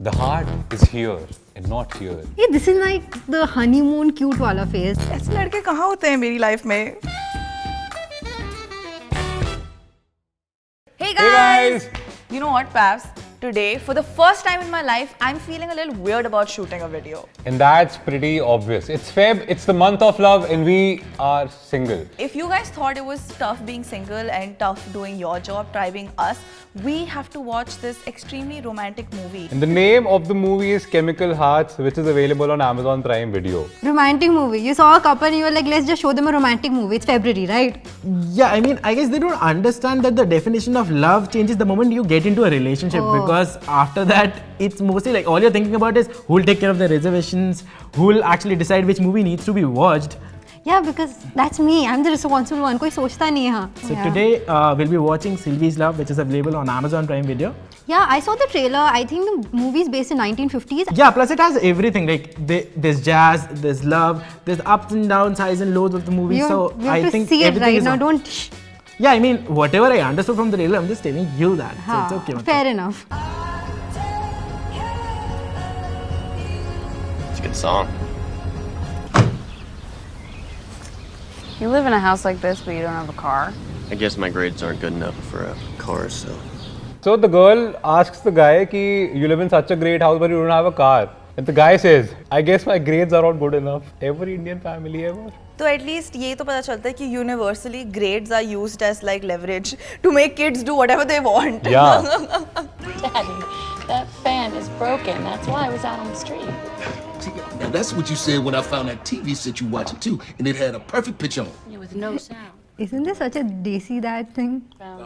The heart is here and not here. Hey, this is like the honeymoon cute wala phase. ऐसे लड़के कहाँ होते हैं मेरी लाइफ में? Hey guys! You know what, Pavs? Today, for the first time in my life, I'm feeling a little weird about shooting a video. And that's pretty obvious. It's Feb, it's the month of love, and we are single. If you guys thought it was tough being single and tough doing your job, try being us, we have to watch this extremely romantic movie. And the name of the movie is Chemical Hearts, which is available on Amazon Prime Video. Romantic movie. You saw a couple and you were like, let's just show them a romantic movie. It's February, right? Yeah, I mean, I guess they don't understand that the definition of love changes the moment you get into a relationship because after that, it's mostly like all you're thinking about is who'll take care of the reservations, who'll actually decide which movie needs to be watched. Yeah, because that's me. I'm the responsible one. कोई सोचता नहीं है हाँ. So today we'll be watching Sylvie's Love, which is available on Amazon Prime Video. Yeah, I saw the trailer. I think the movie is based in 1950s. Yeah, plus it has everything like there's jazz, there's love, there's ups and downs, highs and lows of the movie. So You I have to think see it everything right is now. on. Don't. Yeah, I mean whatever I understood from the trailer, I'm just telling you that. हाँ, So it's okay. fair enough. It's a good song. You live in a house like this, but you don't have a car? I guess my grades aren't good enough for a car, so. So the girl asks the guy ki you live in such a great house but you don't have a car. And the guy says, I guess my grades are not good enough. Every Indian family ever. तो at least ये तो पता चलता है कि universally grades are used as like leverage to make kids do whatever they want. Yeah. Daddy, that fan is broken. That's why I was out on the street. Now that's what you said when I found that TV set you watching too, and it had a perfect pitch on. Yeah, with no sound. Isn't this such a desi dad thing?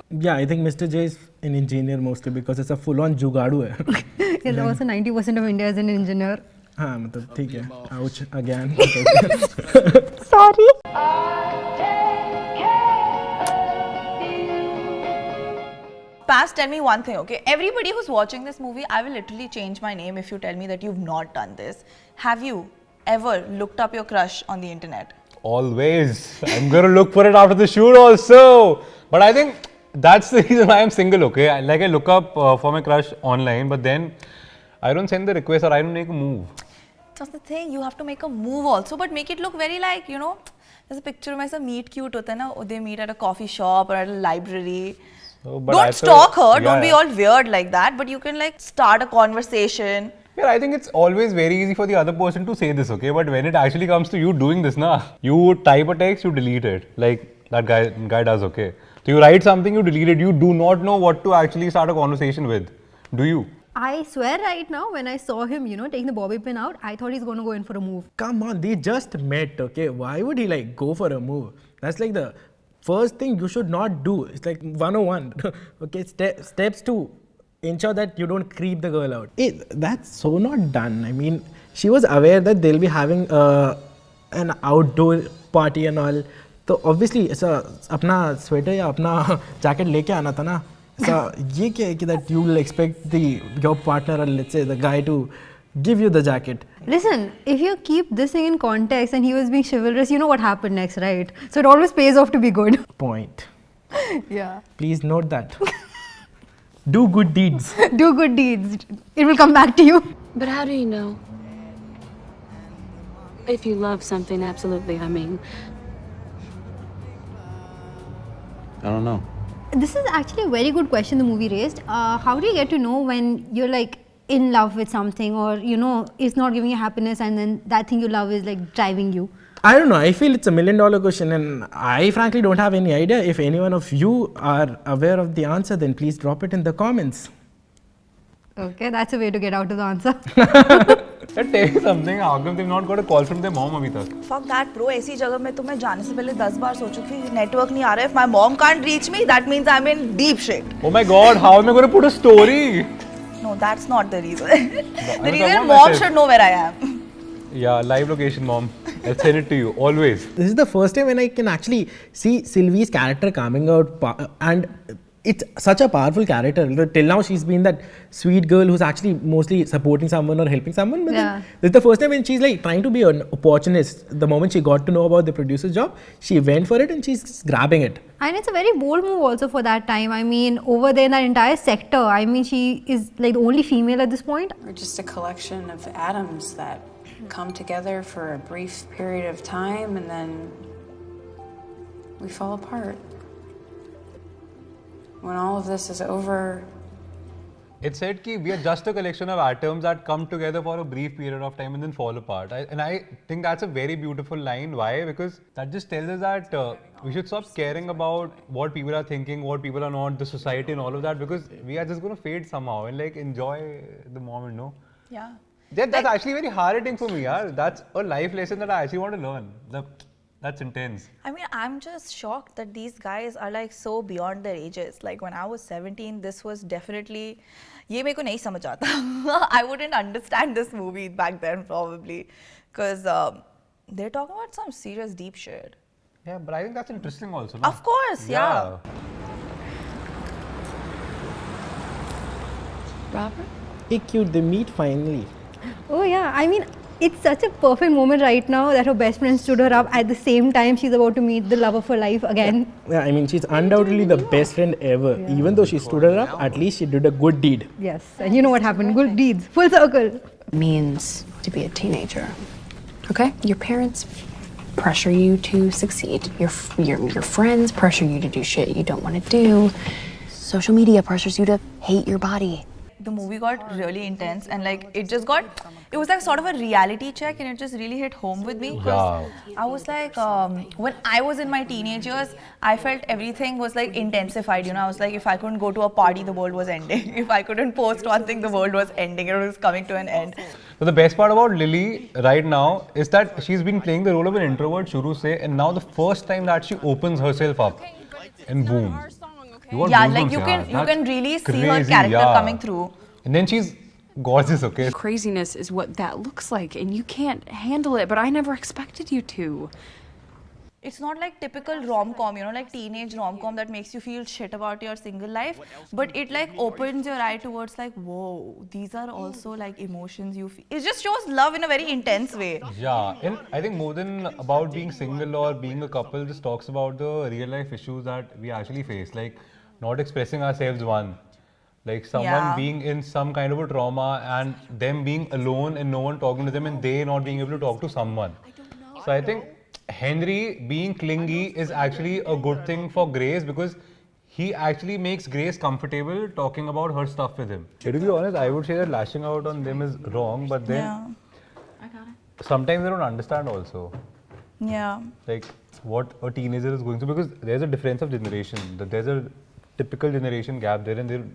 Yeah, I think Mr. J is an engineer mostly because it's a full-on जुगाड़ू है. Yes, also 90% of India is an engineer. हाँ मतलब ठीक है. Ouch again. Sorry. Paz, tell me one thing, okay? Everybody who's watching this movie, I will literally change my name if you tell me that you've not done this. Have you ever looked up your crush on the internet? Always. I'm gonna look for it after the shoot also. But I think that's the reason why I'm single, okay? Like I look up for my crush online, but then I don't send the request or I don't make a move. That's the thing, you have to make a move also, but make it look very like, you know, there's a picture में ऐसा meet cute होता है ना, they meet at a coffee shop or at a library. So, but Don't stalk her, don't be all weird like that, but you can like start a conversation. Yeah, I think it's always very easy for the other person to say this, okay? But when it actually comes to you doing this, na, you type a text, you delete it. Like that guy does, okay? So you write something, you delete it. You do not know what to actually start a conversation with. Do you? I swear right now, when I saw him, you know, taking the bobby pin out, I thought he's going to go in for a move. Come on, they just met, okay? Why would he like go for a move? That's like the first thing you should not do. It's like 101. Okay, steps to ensure that you don't creep the girl out. That's so not done. I mean, she was aware that they'll be having an outdoor party and all. So obviously, अपना sweater या अपना jacket लेके आना था ना. So ये क्या है कि that you will expect your partner or let's say the guy to give you the jacket. Listen, if you keep this thing in context and he was being chivalrous, you know what happened next, right? So it always pays off to be good. Point. Yeah. Please note that. Do good deeds. Do good deeds. It will come back to you. But how do you know? If you love something, absolutely, I mean. I don't know. This is actually a very good question the movie raised. How do you get to know when you're like in love with something or, you know, it's not giving you happiness and then that thing you love is like driving you? I don't know. I feel it's $1 million question and I frankly don't have any idea. If any one of you are aware of the answer, then please drop it in the comments. Okay, that's a way to get out of the answer. Let tell you something. How come they've not got a call from their mom अभी तक? Fuck that, bro. ऐसी जगह में तो मैं जाने से पहले 10 बार सोचूं कि network नहीं आ रहा है. If my mom can't reach me, that means I'm in deep shit. Oh my God! How am I going to put a story? No, that's not the reason. The reason mom should know where I am. Yeah, live location, mom. I'll send it to you always. This is the first time when I can actually see Sylvie's character coming out and it's such a powerful character. Till now, she's been that sweet girl who's actually mostly supporting someone or helping someone. But then this is the first time when she's like trying to be an opportunist. The moment she got to know about the producer's job, she went for it and she's grabbing it. And it's a very bold move also for that time. I mean, over there in that entire sector, I mean, she is like the only female at this point. We're just a collection of atoms that come together for a brief period of time and then we fall apart. When all of this is over, It said that we are just a collection of atoms that come together for a brief period of time and then fall apart. And I think that's a very beautiful line. Why? Because that just tells us that we should stop caring about what people are thinking, what people are not, the society and all of that, because we are just going to fade somehow and like enjoy the moment, no? Yeah. That's actually very hard hitting for me, yaar. That's a life lesson that I actually want to learn. That's intense. I mean, I'm just shocked that these guys are like so beyond their ages. Like when I was 17, this was definitely, ye meko nahi samajh aata. I wouldn't understand this movie back then probably, because they're talking about some serious deep shit. Yeah, but I think that's interesting also. No? Of course, yeah. Robert? Hey, cute, they meet finally. Oh yeah, I mean, it's such a perfect moment right now that her best friend stood her up at the same time she's about to meet the love of her life again. Yeah, I mean, she's undoubtedly the best friend ever. Yeah. Even though she stood her up, at least she did a good deed. Yes, and you know what happened, good deeds, full circle. Means to be a teenager. Okay? Your parents pressure you to succeed. Your friends pressure you to do shit you don't want to do. Social media pressures you to hate your body. The movie got really intense and like it was like sort of a reality check and it just really hit home with me. Yeah. I was like, when I was in my teenage years, I felt everything was like intensified, you know. I was like, if I couldn't go to a party, the world was ending. If I couldn't post one thing, the world was ending. It was coming to an end. So the best part about Lily right now is that she's been playing the role of an introvert shuru se, and now the first time that she opens herself up, and boom. Yeah, like you can really see her character coming through. And then she's gorgeous, okay? Craziness is what that looks like, and you can't handle it, but I never expected you to. It's not like typical rom-com, you know, like teenage rom-com that makes you feel shit about your single life, but it like opens your eye towards like, whoa, these are also like emotions you feel. It just shows love in a very intense way. Yeah, and I think more than about being single or being a couple, this talks about the real life issues that we actually face, like not expressing ourselves, one. Like someone being in some kind of a trauma and them being alone and no one talking to them and they not being able to talk to someone. So I think Henry being clingy is actually a good thing for Grace because he actually makes Grace comfortable talking about her stuff with him. To be honest, I would say that lashing out on them is wrong, but then sometimes they don't understand also. Yeah. Like what a teenager is going through, because there's a difference of generation. There's a typical generation gap there, and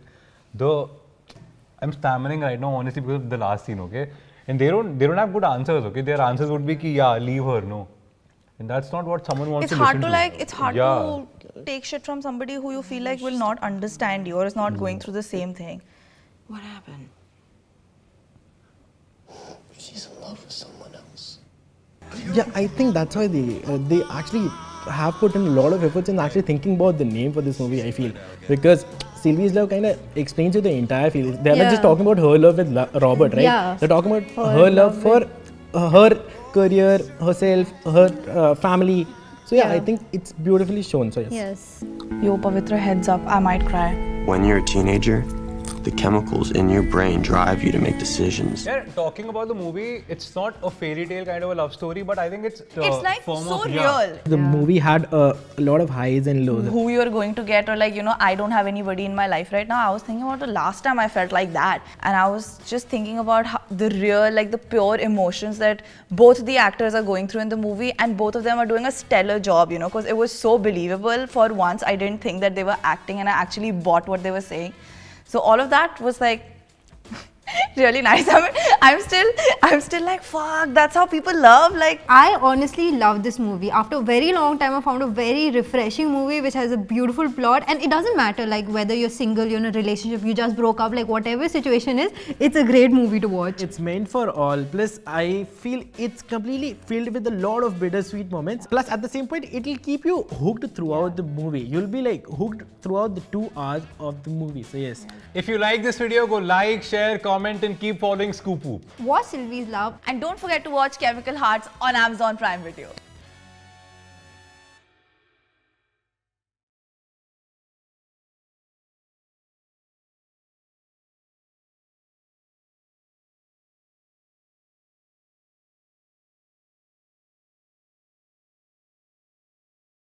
I'm stammering right now honestly because of the last scene, okay? And they don't have good answers, okay? Their answers would be ki, yeah, leave her, no. And that's not what someone wants to listen to. It's hard to take shit from somebody who you feel like will not understand you or is not going through the same thing. what happened? She's in love with someone else. Yeah, I think that's why they actually have put in a lot of efforts in actually thinking about the name for this movie, I feel. Because Sylvie's Love kind of explains you the entire feel. They're not just talking about her love with Robert, right? Yeah. They're talking about her love for her career, herself, her family. So yeah, I think it's beautifully shown. So Yes. Yo, Pavitra, heads up, I might cry. When you're a teenager, the chemicals in your brain drive you to make decisions. Yeah, talking about the movie, it's not a fairy tale kind of a love story, but I think it's like form so of, real. the movie had a lot of highs and lows. Who you're going to get, or like, you know, I don't have anybody in my life right now. I was thinking about the last time I felt like that, and I was just thinking about how the real, like the pure emotions that both the actors are going through in the movie, and both of them are doing a stellar job, you know, because it was so believable. For once, I didn't think that they were acting, and I actually bought what they were saying. So all of that was like, really nice. I mean, I'm still like, fuck, that's how people love. Like, I honestly love this movie. After a very long time, I found a very refreshing movie which has a beautiful plot, and it doesn't matter like whether you're single, you're in a relationship, you just broke up, like whatever situation is, it's a great movie to watch. It's meant for all. Plus, I feel it's completely filled with a lot of bittersweet moments. Plus, at the same point, it'll keep you hooked throughout the movie. You'll be like hooked throughout the 2 hours of the movie. So yes. If you like this video, go like, share, comment and keep following ScoopWhoop. Watch Sylvie's Love. and don't forget to watch Chemical Hearts on Amazon Prime Video.